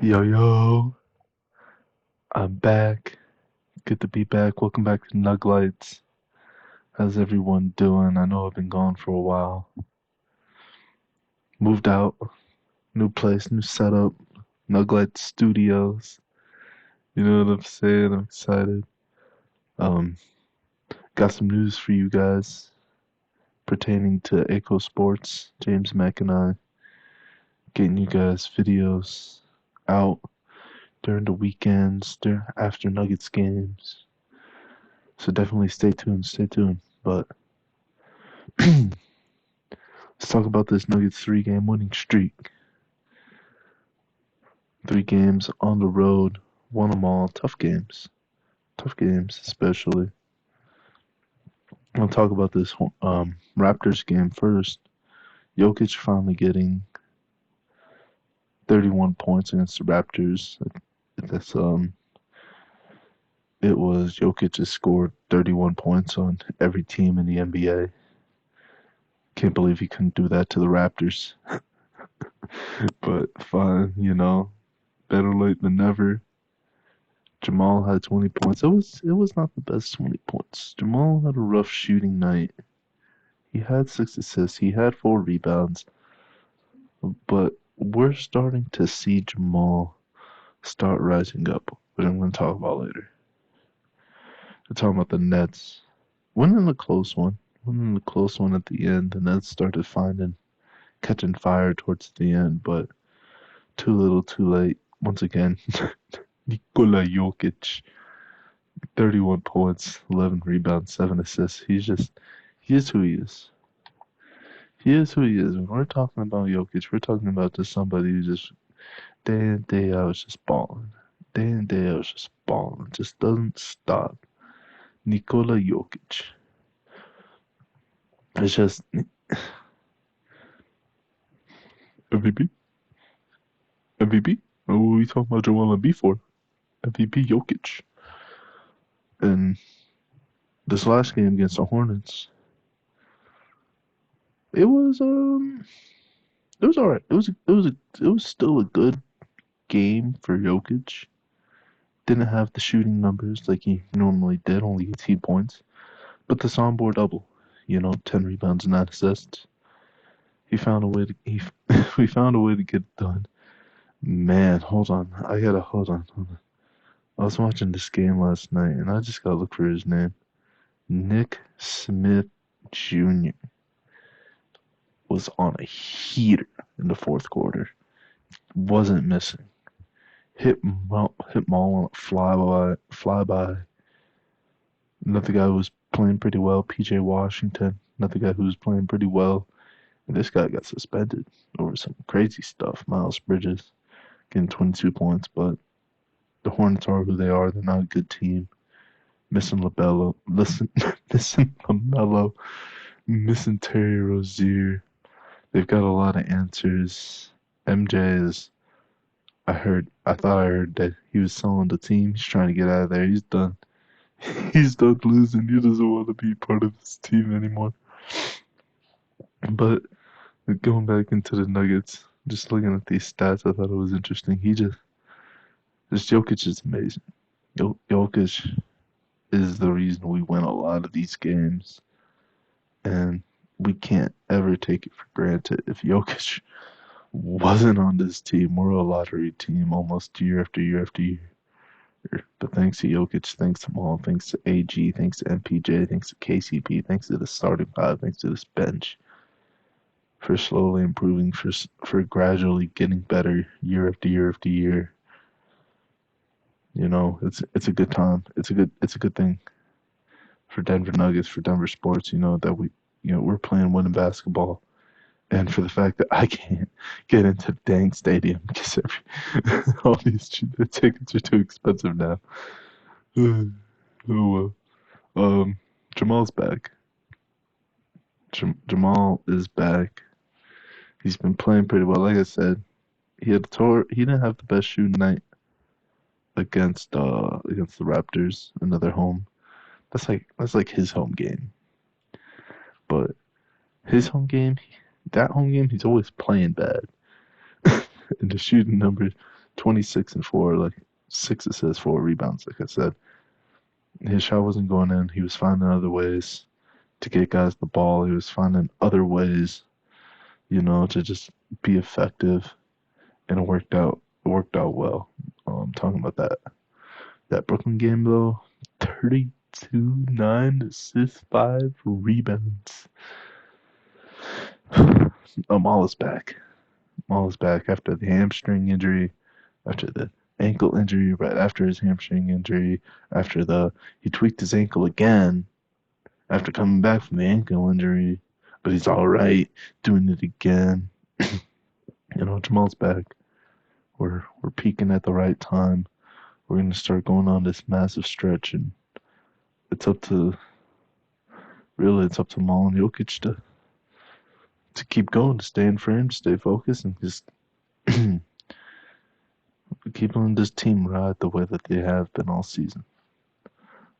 Yo, yo, I'm back. Good to be back. Welcome back to Nuglights. How's everyone doing? I know I've been gone for a while. Moved out, new place, new setup, Nuglights Studios. You know what I'm saying? I'm excited. Um, got some news for you guys pertaining to ACO Sports. James Mack and I getting you guys videos out during the weekends, after Nuggets games. So definitely stay tuned, stay tuned. But let's talk about this Nuggets 3 game winning streak. 3 games on the road, won them all. Tough games, especially. I'll talk about this Raptors game first. Jokic finally getting 31 points against the Raptors. That's It was Jokic has scored 31 points on every team in the NBA. Can't believe he couldn't do that to the Raptors. But fine, better late than never. Jamal had 20 points. It was not the best 20 points. Jamal had a rough shooting night. He had 6 assists. He had 4 rebounds. But we're starting to see Jamal start rising up, which I'm going to talk about later. We're talking about the Nets. Winning the close one. Winning the close one at the end. The Nets started catching fire towards the end, but too little, too late. Once again, Nikola Jokic, 31 points, 11 rebounds, 7 assists. He is who he is. He is who he is. When we're talking about Jokic, we're talking about just somebody who just day in, day out is just balling. Day in, day out is just balling. Just doesn't stop. Nikola Jokic. It's just MVP. MVP? What are we talking about Joel Embiid for? MVP Jokic. And this last game against the Hornets, it was it was alright. It was still a good game for Jokic. Didn't have the shooting numbers like he normally did, only 18 points. But the soundboard double, 10 rebounds and 9 assists. He found a way to he, we found a way to get it done. Man, hold on. Hold on. I was watching this game last night and I just gotta look for his name. Nick Smith Jr. was on a heater in the fourth quarter. Wasn't missing. Hit Maul on a flyby. Another guy who was playing pretty well, PJ Washington. Another guy who was playing pretty well. And this guy got suspended over some crazy stuff. Miles Bridges getting 22 points, but the Hornets are who they are. They're not a good team. Missing missing LaMelo, missing Terry Rozier. They've got a lot of answers. MJ is. I thought I heard that he was selling the team. He's trying to get out of there. He's done. He's done losing. He doesn't want to be part of this team anymore. But going back into the Nuggets, just looking at these stats, I thought it was interesting. This Jokic is amazing. Jokic is the reason we win a lot of these games, and we can't ever take it for granted. If Jokic wasn't on this team, we're a lottery team almost year after year after year. But thanks to Jokic, thanks to Maul, thanks to AG, thanks to MPJ, thanks to KCP, thanks to the starting five, thanks to this bench, for slowly improving, for gradually getting better year after year after year. It's a good time. It's a good thing for Denver Nuggets, for Denver sports. That we're playing winning basketball, and for the fact that I can't get into the dang stadium because all these the tickets are too expensive now. Oh well. Jamal's back. Jamal is back. He's been playing pretty well. Like I said, he didn't have the best shooting night against the Raptors, another home. That's like his home game. But his home game, that home game, he's always playing bad. And the shooting numbers, 26 and 4, like 6 assists, 4 rebounds. Like I said, his shot wasn't going in. He was finding other ways to get guys the ball. He was finding other ways, to just be effective, and it worked out. It worked out well. Talking about that Brooklyn game though, 32, 9 assists, 5 rebounds. Maul is back. Maul is back after the hamstring injury, after the ankle injury, right after his hamstring injury, he tweaked his ankle again after coming back from the ankle injury, but he's all right doing it again. Jamal's back. We're peaking at the right time. We're gonna start going on this massive stretch, and it's up to Maul and Jokic to keep going, to stay in frame, to stay focused, and just keep on this team ride the way that they have been all season.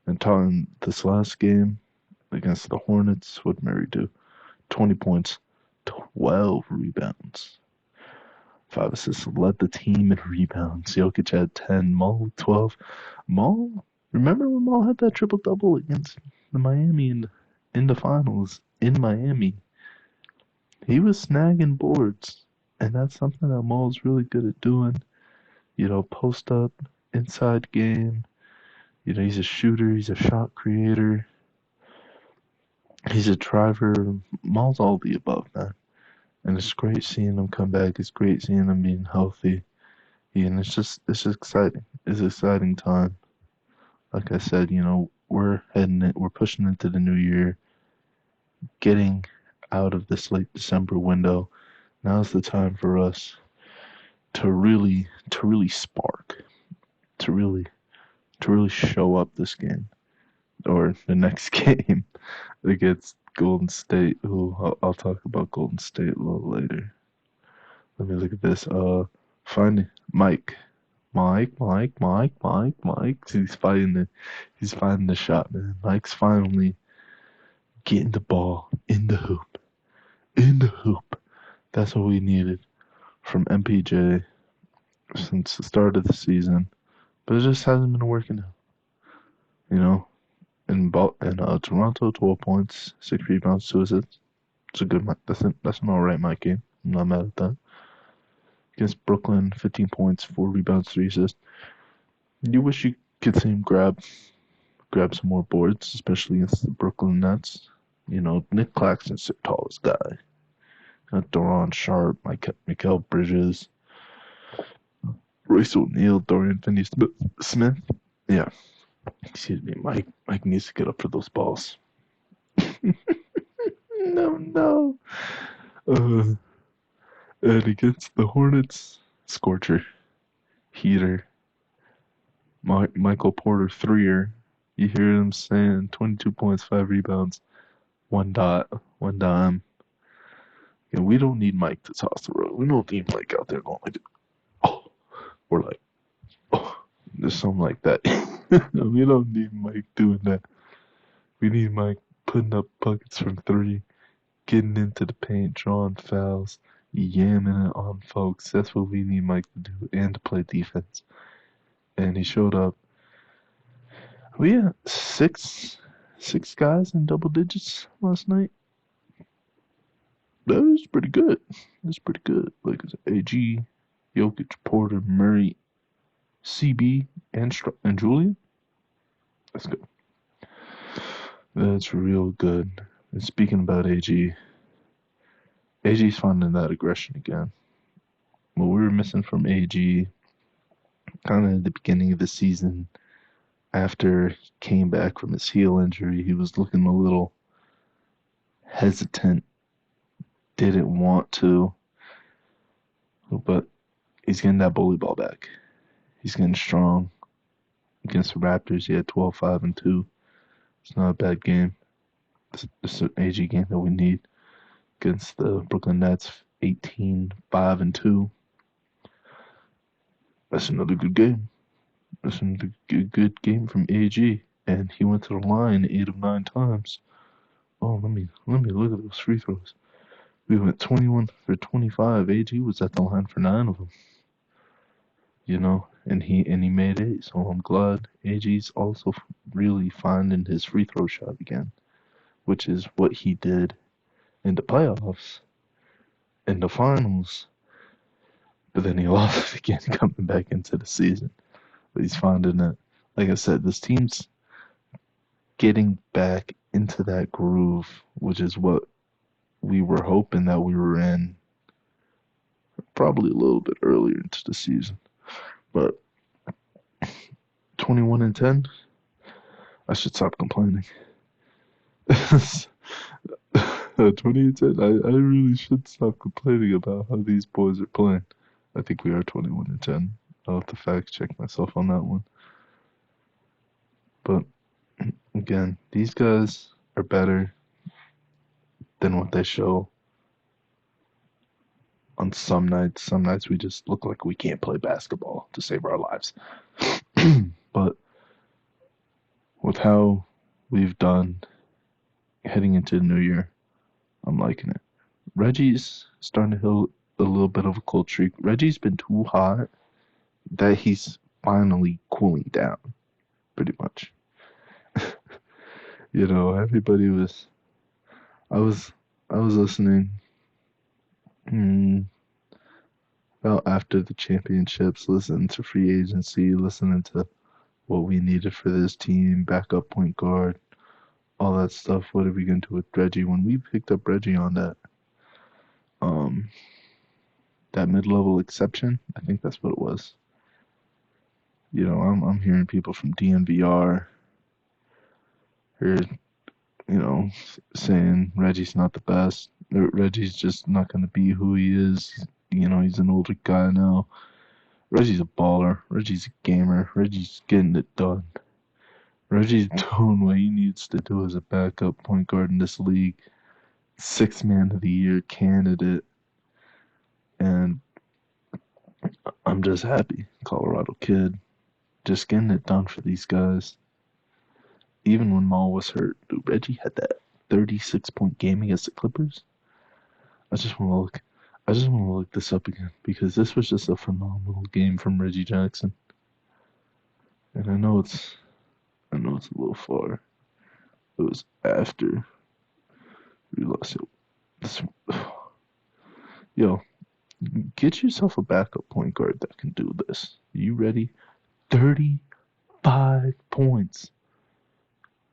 And talking this last game against the Hornets, what did Murray do? 20 points, 12 rebounds. 5 assists, led the team in rebounds. Jokic had 10, Maul 12. Maul, remember when Maul had that triple-double against the Miami in the finals in Miami? He was snagging boards, and that's something that Maul's really good at doing. Post up, inside game. He's a shooter, he's a shot creator. He's a driver. Maul's all the above, man. And it's great seeing him come back. It's great seeing him being healthy. And it's just exciting. It's an exciting time. Like I said, we're pushing into the new year, getting out of this late December window. Now's the time for us to really spark, to really show up this game or the next game against Golden State. I'll talk about Golden State a little later. Let me look at this. Find Mike. He's fighting the shot, man. Mike's finally getting the ball in the hoop. That's what we needed from MPJ since the start of the season, but it just hasn't been working out. In Toronto, 12 points, 6 rebounds, 2 assists. It's a good. That's an alright Mike game. I'm not mad at that. Against Brooklyn, 15 points, 4 rebounds, 3 assists. You wish you could see him grab some more boards, especially against the Brooklyn Nets. Nick Claxton's the tallest guy. Doron Sharp, Mikal Bridges, Royce O'Neal, Dorian Finney-Smith. Yeah. Excuse me, Mike needs to get up for those balls. No. And against the Hornets, scorcher, heater, Michael Porter threer. You hear him saying 22 points, 5 rebounds, 1 dime. We don't need Mike to toss the road. We don't need Mike out there going like, oh, or like, oh, there's something like that. We don't need Mike doing that. We need Mike putting up buckets from 3, getting into the paint, drawing fouls, yamming it on folks. That's what we need Mike to do, and to play defense. And he showed up. We had 6 guys in double digits last night. That was pretty good. Like I said, AG, Jokic, Porter, Murray, CB, and Julian. That's good. That's real good. And speaking about AG's finding that aggression again. What we were missing from AG, kind of at the beginning of the season, after he came back from his heel injury, he was looking a little hesitant, didn't want to, but he's getting that bully ball back. He's getting strong. Against the Raptors, he had 12, 5, and 2. It's not a bad game. It's an AG game that we need. Against the Brooklyn Nets, 18, 5, and 2. That's another good game. That's another good game from AG. And he went to the line 8 of 9 times. Oh, let me look at those free throws. We went 21 for 25. AG was at the line for 9 of them. and he made it. So I'm glad AG's also really finding his free throw shot again, which is what he did in the playoffs, in the finals. But then he lost it again coming back into the season. But he's finding it. Like I said, this team's getting back into that groove, which is what we were hoping that we were in probably a little bit earlier into the season. But 21-10, I should stop complaining. 20-10, I really should stop complaining about how these boys are playing. I think we are 21-10. I'll have to fact check myself on that one. But again, these guys are better than what they show on some nights. Some nights we just look like we can't play basketball to save our lives. But with how we've done heading into the new year, I'm liking it. Reggie's starting to hit a little bit of a cold streak. Reggie's been too hot that he's finally cooling down, pretty much. Everybody was. I was. I was listening. Well, after the championships, listening to free agency, listening to what we needed for this team, backup point guard, all that stuff. What are we gonna do with Reggie? When we picked up Reggie on um that mid-level exception, I think that's what it was. I'm hearing people from DNVR or saying Reggie's not the best. Reggie's just not gonna be who he is. He's an older guy now. Reggie's a baller. Reggie's a gamer. Reggie's getting it done. Reggie's doing what he needs to do as a backup point guard in this league. Sixth man of the year candidate. And I'm just happy. Colorado kid. Just getting it done for these guys. Even when Maul was hurt, dude, Reggie had that 36-point game against the Clippers. I just want to look. I just want to look this up again because this was just a phenomenal game from Reggie Jackson. And I know it's a little far. It was after we lost. Yo, get yourself a backup point guard that can do this. You ready? 35 points,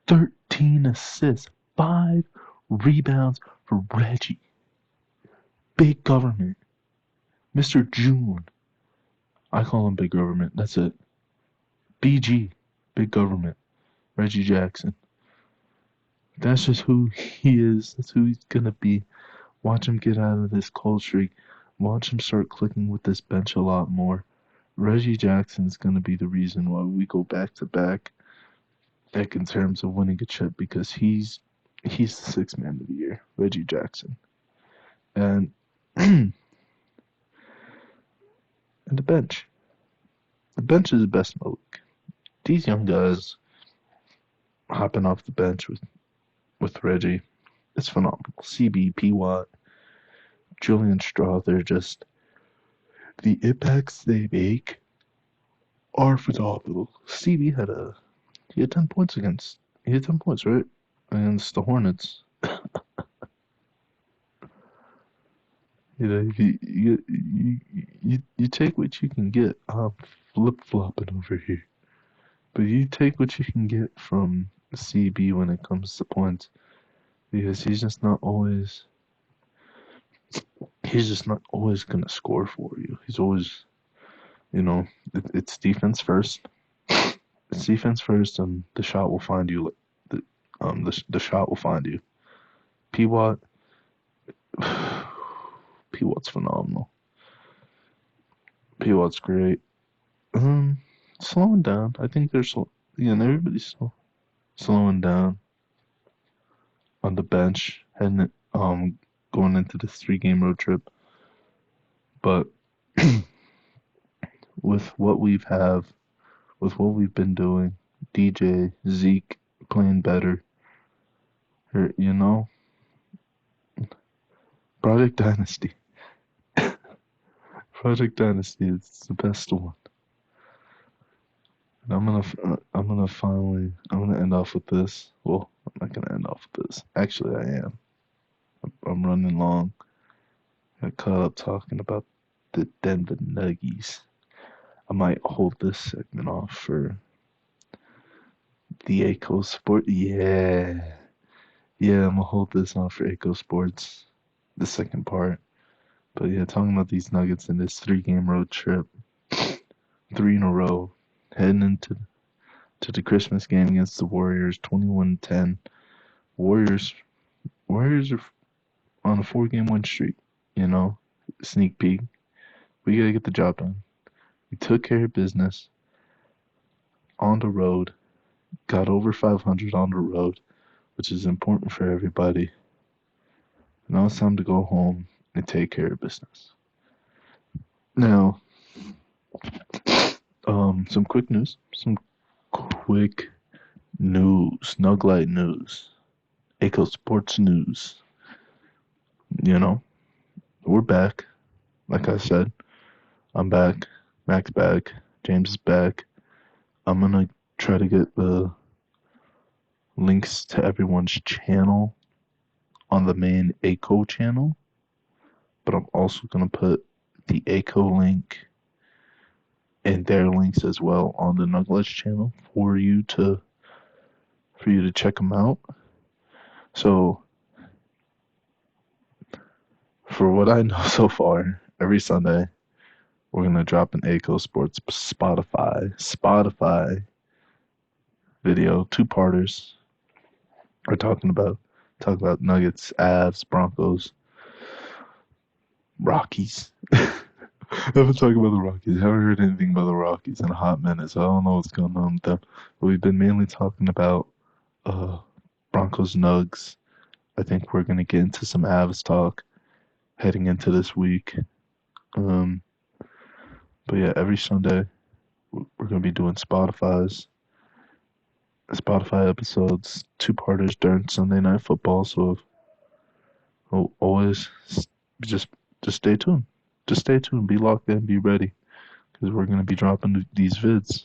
13 assists, 5 rebounds for Reggie. Big government. Mr. June. I call him Big Government. That's it. BG. Big Government. Reggie Jackson. That's just who he is. That's who he's going to be. Watch him get out of this cold streak. Watch him start clicking with this bench a lot more. Reggie Jackson's going to be the reason why we go back to back in terms of winning a chip because he's the sixth man of the year, Reggie Jackson. And and the bench. The bench is the best in the league. These young guys hopping off the bench with Reggie, it's phenomenal. CB, P. Watt, Julian Straw, they're just the impacts they make are phenomenal. CB he had 10 points right? Against the Hornets. You take what you can get. I'm flip-flopping over here. But you take what you can get from CB when it comes to points. Because he's just not always going to score for you. He's always, it's defense first. It's defense first, and the shot will find you. The shot will find you. P. Watt, P. Watt's phenomenal. P. Watt's great. Slowing down. I think everybody's slowing down on the bench and going into this 3-game road trip. But with what we've been doing, DJ, Zeke playing better, Project Dynasty. Project Dynasty is the best one. And I'm gonna end off with this. Well, I'm not gonna end off with this. Actually, I am. I'm running long. I caught up talking about the Denver Nuggets. I might hold this segment off for the ACO Sport. Yeah, I'm gonna hold this on for ACO Sports, the second part. But yeah, talking about these Nuggets in this 3 game road trip, 3 in a row, heading into the Christmas game against the Warriors, 21-10. Warriors, Warriors are on a 4 game win streak. You know, sneak peek. We gotta get the job done. We took care of business on the road, got over 500 on the road, which is important for everybody. Now it's time to go home and take care of business. Now, some quick news. Some quick news. Snuglight news. ACO Sports news. You know, we're back. Like I said, I'm back. Mac's back. James is back. I'm gonna try to get the links to everyone's channel on the main ACO channel, but I'm also gonna put the ACO link and their links as well on the Nuggledge channel for you to check them out. So, for what I know so far, every Sunday we're gonna drop an ACO Sports Spotify video, 2-parters. We're talking about Nuggets, Avs, Broncos, Rockies. I've been talking about the Rockies. I haven't heard anything about the Rockies in a hot minute, so I don't know what's going on with them. But we've been mainly talking about Broncos, Nugs. I think we're gonna get into some Avs talk heading into this week. But yeah, every Sunday we're gonna be doing Spotify episodes, 2-parters during Sunday Night Football. So always just stay tuned. Just stay tuned. Be locked in. Be ready, because we're gonna be dropping these vids.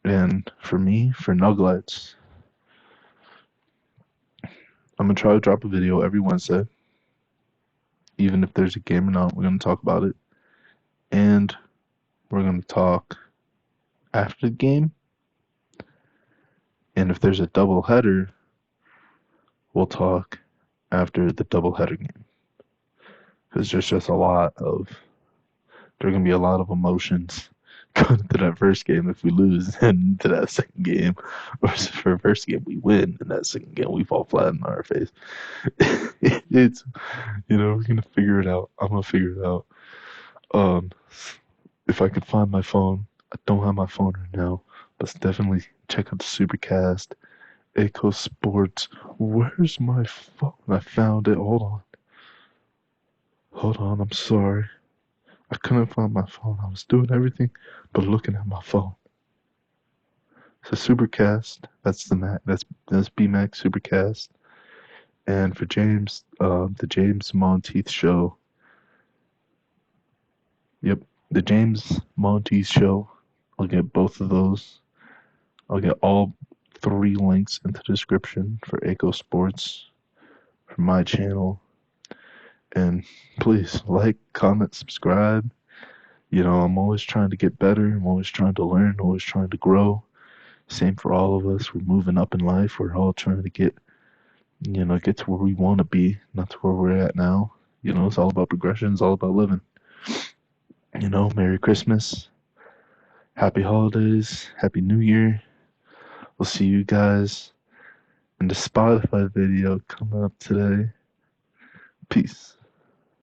And for me, for Nuglights, I'm gonna try to drop a video every Wednesday. Even if there's a game or not, we're gonna talk about it. And we're gonna talk after the game. And if there's a double header, we'll talk after the double header game. Because there's just there are gonna be a lot of emotions going into that first game if we lose, and to that second game, or for the first game we win, and that second game we fall flat on our face. It's, we're gonna figure it out. I'm gonna figure it out. If I could find my phone, I don't have my phone right now, but definitely check out the Supercast, ACO Sports. Where's my phone? I found it. Hold on. I'm sorry. I couldn't find my phone. I was doing everything but looking at my phone. So Supercast, that's BMAC Supercast. And for James, the James Monteith Show. Yep, the James Monteith Show. I'll get both of those. I'll get all 3 links in the description for ACO Sports, for my channel. And please like, comment, subscribe. I'm always trying to get better. I'm always trying to learn, always trying to grow. Same for all of us. We're moving up in life. We're all trying to get to where we want to be, not to where we're at now. It's all about progression. It's all about living. Merry Christmas. Happy holidays. Happy New Year. We'll see you guys in the Spotify video coming up today. Peace.